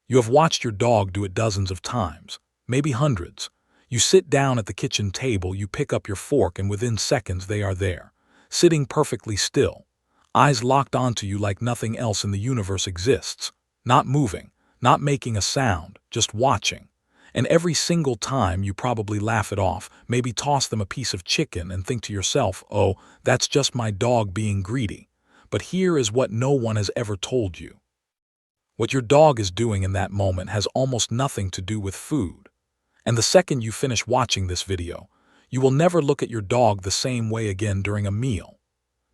You have watched your dog do it dozens of times, maybe hundreds. You sit down at the kitchen table, you pick up your fork, and within seconds they are there, sitting perfectly still, eyes locked onto you like nothing else in the universe exists, not moving, not making a sound, just watching. And every single time you probably laugh it off, maybe toss them a piece of chicken and think to yourself, oh, that's just my dog being greedy. But here is what no one has ever told you. What your dog is doing in that moment has almost nothing to do with food. And the second you finish watching this video, you will never look at your dog the same way again during a meal.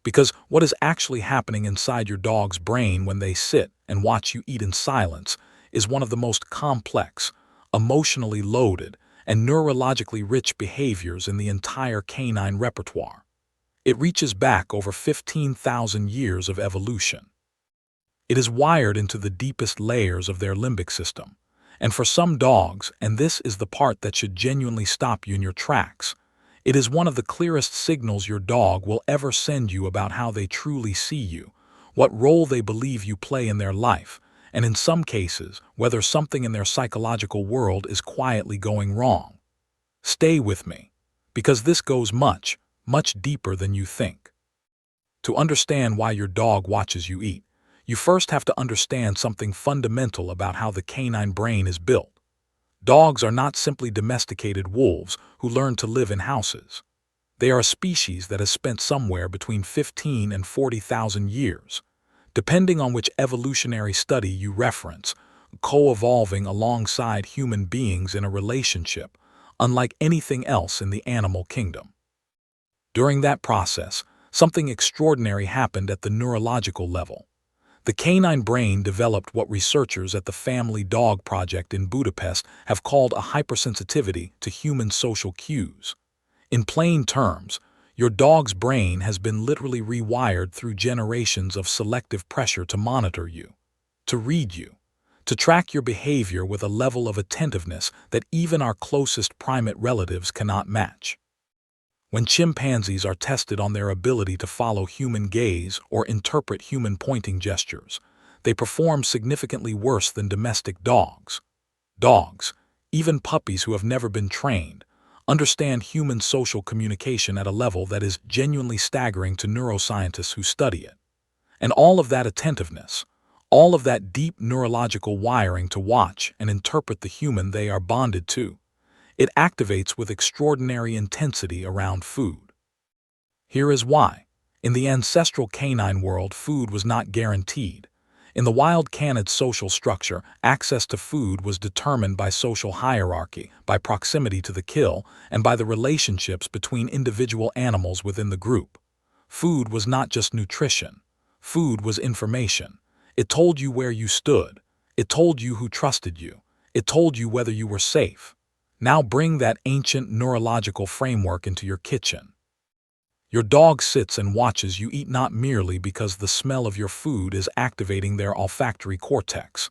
Because what is actually happening inside your dog's brain when they sit and watch you eat in silence is one of the most complex, emotionally loaded, and neurologically rich behaviors in the entire canine repertoire. It reaches back over 15,000 years of evolution. It is wired into the deepest layers of their limbic system. And for some dogs, and this is the part that should genuinely stop you in your tracks, it is one of the clearest signals your dog will ever send you about how they truly see you, what role they believe you play in their life, and in some cases, whether something in their psychological world is quietly going wrong. Stay with me, because this goes much, much deeper than you think. To understand why your dog watches you eat, you first have to understand something fundamental about how the canine brain is built. Dogs are not simply domesticated wolves who learn to live in houses. They are a species that has spent somewhere between 15 and 40,000 years, depending on which evolutionary study you reference, co-evolving alongside human beings in a relationship unlike anything else in the animal kingdom. During that process, something extraordinary happened at the neurological level. The canine brain developed what researchers at the Family Dog Project in Budapest have called a hypersensitivity to human social cues. In plain terms, your dog's brain has been literally rewired through generations of selective pressure to monitor you, to read you, to track your behavior with a level of attentiveness that even our closest primate relatives cannot match. When chimpanzees are tested on their ability to follow human gaze or interpret human pointing gestures, they perform significantly worse than domestic dogs. Dogs, even puppies who have never been trained, understand human social communication at a level that is genuinely staggering to neuroscientists who study it. And all of that attentiveness, all of that deep neurological wiring to watch and interpret the human they are bonded to, it activates with extraordinary intensity around food. Here is why. In the ancestral canine world, food was not guaranteed. In the wild canid social structure, access to food was determined by social hierarchy, by proximity to the kill, and by the relationships between individual animals within the group. Food was not just nutrition. Food was information. It told you where you stood. It told you who trusted you. It told you whether you were safe. Now bring that ancient neurological framework into your kitchen. Your dog sits and watches you eat not merely because the smell of your food is activating their olfactory cortex,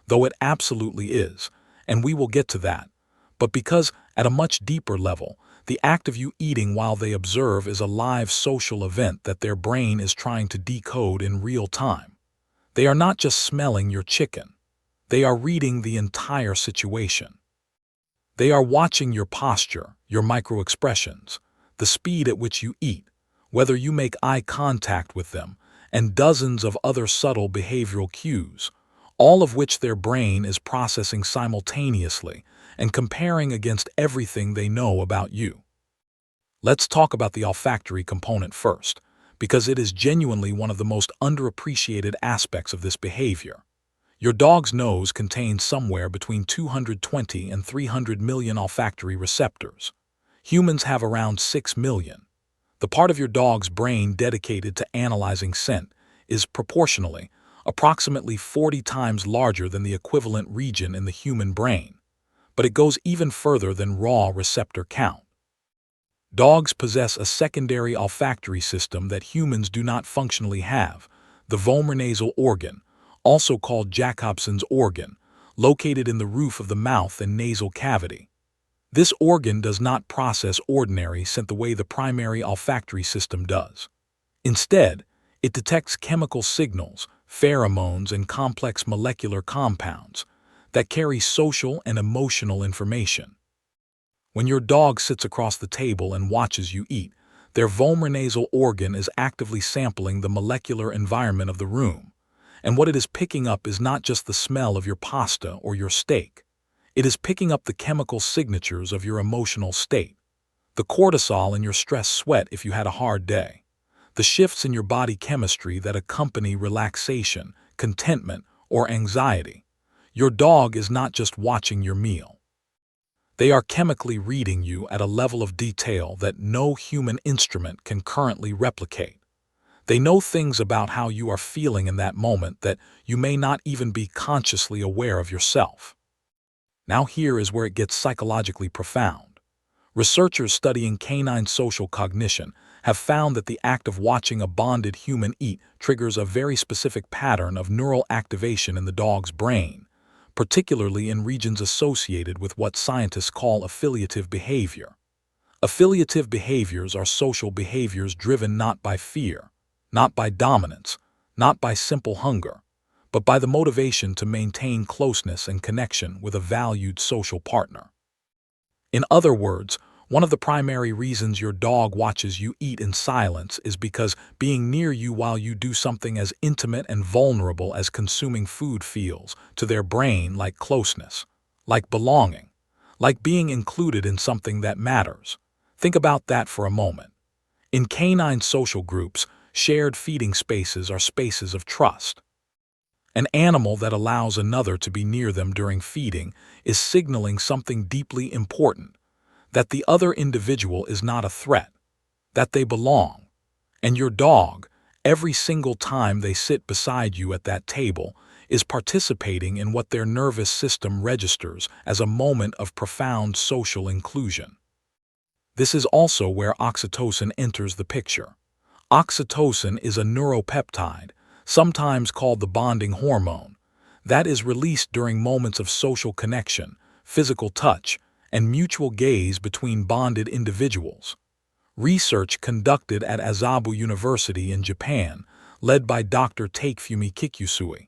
though it absolutely is, and we will get to that, but because, at a much deeper level, the act of you eating while they observe is a live social event that their brain is trying to decode in real time. They are not just smelling your chicken. They are reading the entire situation. They are watching your posture, your microexpressions, the speed at which you eat, whether you make eye contact with them, and dozens of other subtle behavioral cues, all of which their brain is processing simultaneously and comparing against everything they know about you. Let's talk about the olfactory component first, because it is genuinely one of the most underappreciated aspects of this behavior. Your dog's nose contains somewhere between 220 and 300 million olfactory receptors. Humans have around 6 million. The part of your dog's brain dedicated to analyzing scent is proportionally, approximately 40 times larger than the equivalent region in the human brain. But it goes even further than raw receptor count. Dogs possess a secondary olfactory system that humans do not functionally have, the vomeronasal organ, also called Jacobson's organ, located in the roof of the mouth and nasal cavity. This organ does not process ordinary scent the way the primary olfactory system does. Instead, it detects chemical signals, pheromones, and complex molecular compounds. that carry social and emotional information. When your dog sits across the table and watches you eat, their vomeronasal organ is actively sampling the molecular environment of the room, and what it is picking up is not just the smell of your pasta or your steak. It is picking up the chemical signatures of your emotional state, the cortisol in your stress sweat if you had a hard day, the shifts in your body chemistry that accompany relaxation, contentment, or anxiety. Your dog is not just watching your meal. They are chemically reading you at a level of detail that no human instrument can currently replicate. They know things about how you are feeling in that moment that you may not even be consciously aware of yourself. Now here is where it gets psychologically profound. Researchers studying canine social cognition have found that the act of watching a bonded human eat triggers a very specific pattern of neural activation in the dog's brain, particularly in regions associated with what scientists call affiliative behavior. Affiliative behaviors are social behaviors driven not by fear, not by dominance, not by simple hunger, but by the motivation to maintain closeness and connection with a valued social partner. In other words, one of the primary reasons your dog watches you eat in silence is because being near you while you do something as intimate and vulnerable as consuming food feels to their brain like closeness, like belonging, like being included in something that matters. Think about that for a moment. In canine social groups, shared feeding spaces are spaces of trust. An animal that allows another to be near them during feeding is signaling something deeply important, that the other individual is not a threat, that they belong. And your dog, every single time they sit beside you at that table, is participating in what their nervous system registers as a moment of profound social inclusion. This is also where oxytocin enters the picture. Oxytocin is a neuropeptide, sometimes called the bonding hormone, that is released during moments of social connection, physical touch, and mutual gaze between bonded individuals. Research conducted at Azabu University in Japan, led by Dr. Takefumi Kikusui,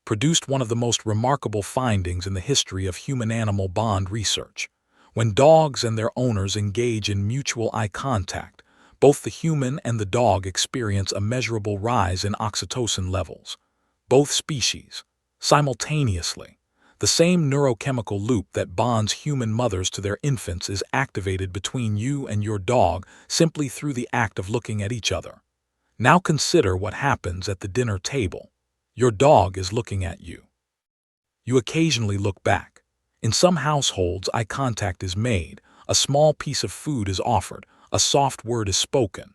produced one of the most remarkable findings in the history of human-animal bond research. When dogs and their owners engage in mutual eye contact, both the human and the dog experience a measurable rise in oxytocin levels. Both species, simultaneously. The same neurochemical loop that bonds human mothers to their infants is activated between you and your dog simply through the act of looking at each other. Now consider what happens at the dinner table. Your dog is looking at you. You occasionally look back. In some households, eye contact is made, a small piece of food is offered, a soft word is spoken.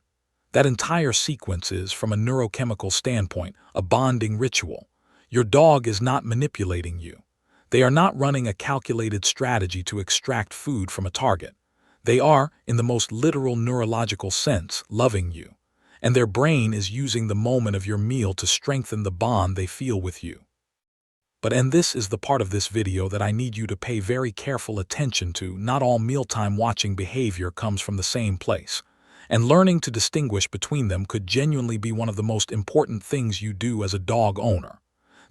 That entire sequence is, from a neurochemical standpoint, a bonding ritual. Your dog is not manipulating you. They are not running a calculated strategy to extract food from a target. They are, in the most literal neurological sense, loving you. And their brain is using the moment of your meal to strengthen the bond they feel with you. And this is the part of this video that I need you to pay very careful attention to. Not all mealtime watching behavior comes from the same place. And learning to distinguish between them could genuinely be one of the most important things you do as a dog owner.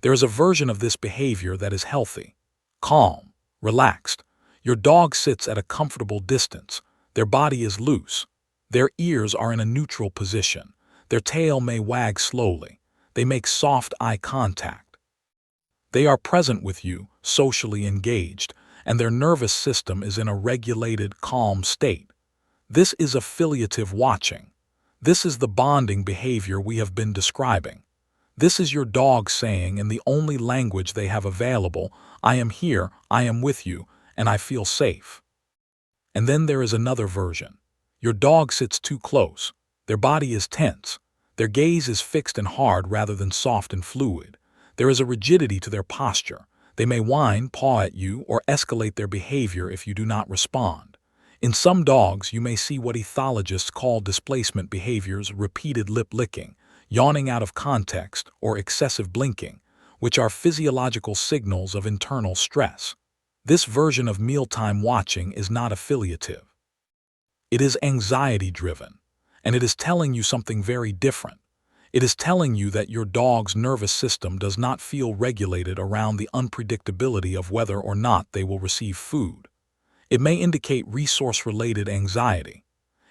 There is a version of this behavior that is healthy, calm, relaxed. Your dog sits at a comfortable distance. Their body is loose. Their ears are in a neutral position. Their tail may wag slowly. They make soft eye contact. They are present with you, socially engaged, and their nervous system is in a regulated, calm state. This is affiliative watching. This is the bonding behavior we have been describing. This is your dog saying, in the only language they have available, I am here, I am with you, and I feel safe. And then there is another version. Your dog sits too close. Their body is tense. Their gaze is fixed and hard rather than soft and fluid. There is a rigidity to their posture. They may whine, paw at you, or escalate their behavior if you do not respond. In some dogs, you may see what ethologists call displacement behaviors, repeated lip licking, yawning out of context, or excessive blinking, which are physiological signals of internal stress. This version of mealtime watching is not affiliative. It is anxiety-driven, and it is telling you something very different. It is telling you that your dog's nervous system does not feel regulated around the unpredictability of whether or not they will receive food. It may indicate resource-related anxiety.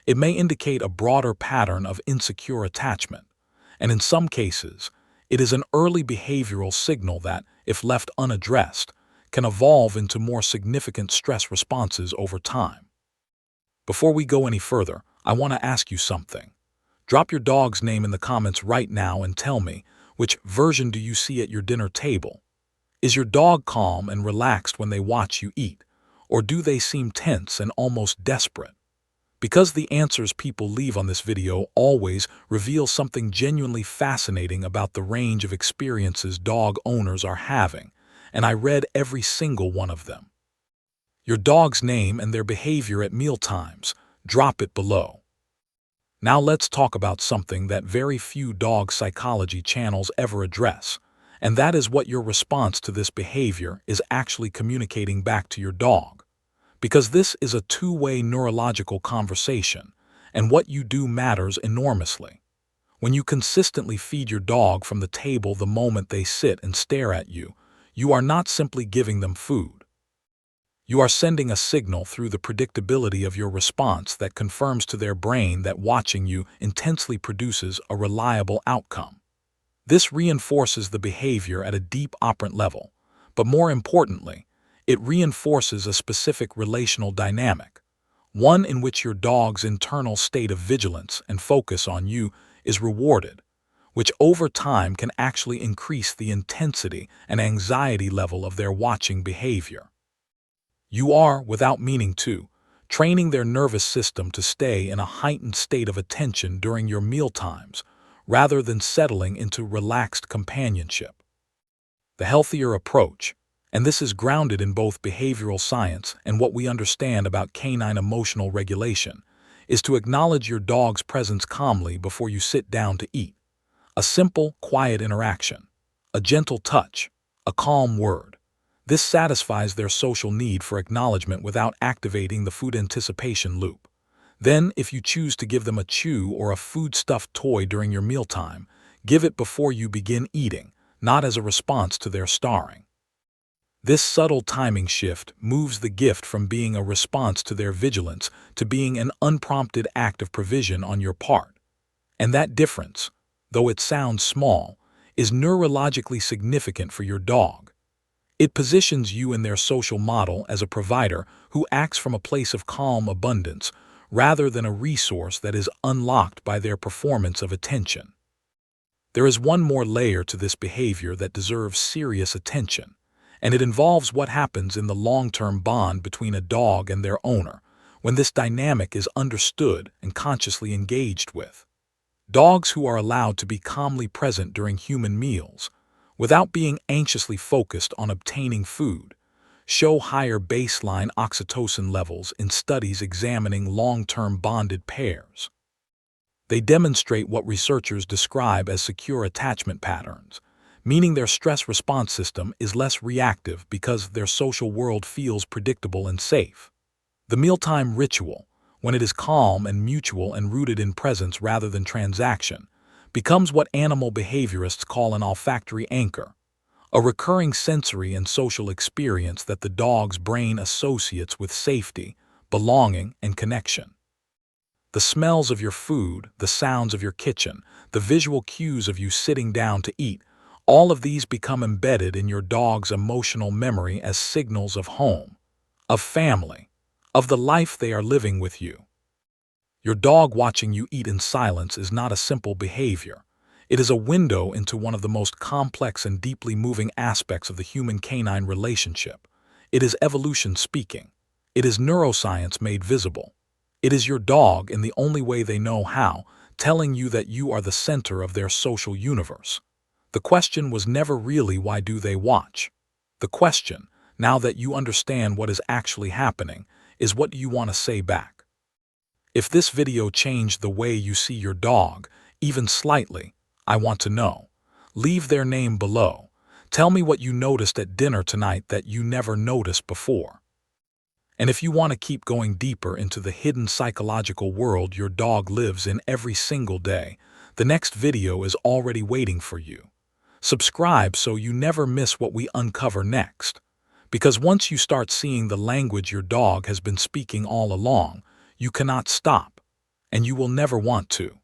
It may indicate a broader pattern of insecure attachment. And in some cases, it is an early behavioral signal that, if left unaddressed, can evolve into more significant stress responses over time. Before we go any further, I want to ask you something. Drop your dog's name in the comments right now and tell me, which version do you see at your dinner table? Is your dog calm and relaxed when they watch you eat, or do they seem tense and almost desperate? Because the answers people leave on this video always reveal something genuinely fascinating about the range of experiences dog owners are having, and I read every single one of them. Your dog's name and their behavior at mealtimes. Drop it below. Now let's talk about something that very few dog psychology channels ever address, and that is what your response to this behavior is actually communicating back to your dog. Because this is a two-way neurological conversation, and what you do matters enormously. When you consistently feed your dog from the table the moment they sit and stare at you, you are not simply giving them food. You are sending a signal through the predictability of your response that confirms to their brain that watching you intensely produces a reliable outcome. This reinforces the behavior at a deep operant level, but more importantly, it reinforces a specific relational dynamic, one in which your dog's internal state of vigilance and focus on you is rewarded, which over time can actually increase the intensity and anxiety level of their watching behavior. You are, without meaning to, training their nervous system to stay in a heightened state of attention during your mealtimes, rather than settling into relaxed companionship. The healthier approach, and this is grounded in both behavioral science and what we understand about canine emotional regulation, is to acknowledge your dog's presence calmly before you sit down to eat. A simple, quiet interaction, a gentle touch, a calm word. This satisfies their social need for acknowledgement without activating the food anticipation loop. Then, if you choose to give them a chew or a food-stuffed toy during your mealtime, give it before you begin eating, not as a response to their starving. This subtle timing shift moves the gift from being a response to their vigilance to being an unprompted act of provision on your part. And that difference, though it sounds small, is neurologically significant for your dog. It positions you in their social model as a provider who acts from a place of calm abundance rather than a resource that is unlocked by their performance of attention. There is one more layer to this behavior that deserves serious attention, and it involves what happens in the long-term bond between a dog and their owner when this dynamic is understood and consciously engaged with. Dogs who are allowed to be calmly present during human meals, without being anxiously focused on obtaining food, show higher baseline oxytocin levels in studies examining long-term bonded pairs. They demonstrate what researchers describe as secure attachment patterns, meaning their stress response system is less reactive because their social world feels predictable and safe. The mealtime ritual, when it is calm and mutual and rooted in presence rather than transaction, becomes what animal behaviorists call an olfactory anchor, a recurring sensory and social experience that the dog's brain associates with safety, belonging, and connection. The smells of your food, the sounds of your kitchen, the visual cues of you sitting down to eat, all of these become embedded in your dog's emotional memory as signals of home, of family, of the life they are living with you. Your dog watching you eat in silence is not a simple behavior. It is a window into one of the most complex and deeply moving aspects of the human-canine relationship. It is evolution speaking. It is neuroscience made visible. It is your dog, in the only way they know how, telling you that you are the center of their social universe. The question was never really why do they watch. The question, now that you understand what is actually happening, is what do you want to say back? If this video changed the way you see your dog, even slightly, I want to know. Leave their name below. Tell me what you noticed at dinner tonight that you never noticed before. And if you want to keep going deeper into the hidden psychological world your dog lives in every single day, The next video is already waiting for you. Subscribe so you never miss what we uncover next. Because once you start seeing the language your dog has been speaking all along, you cannot stop, and you will never want to.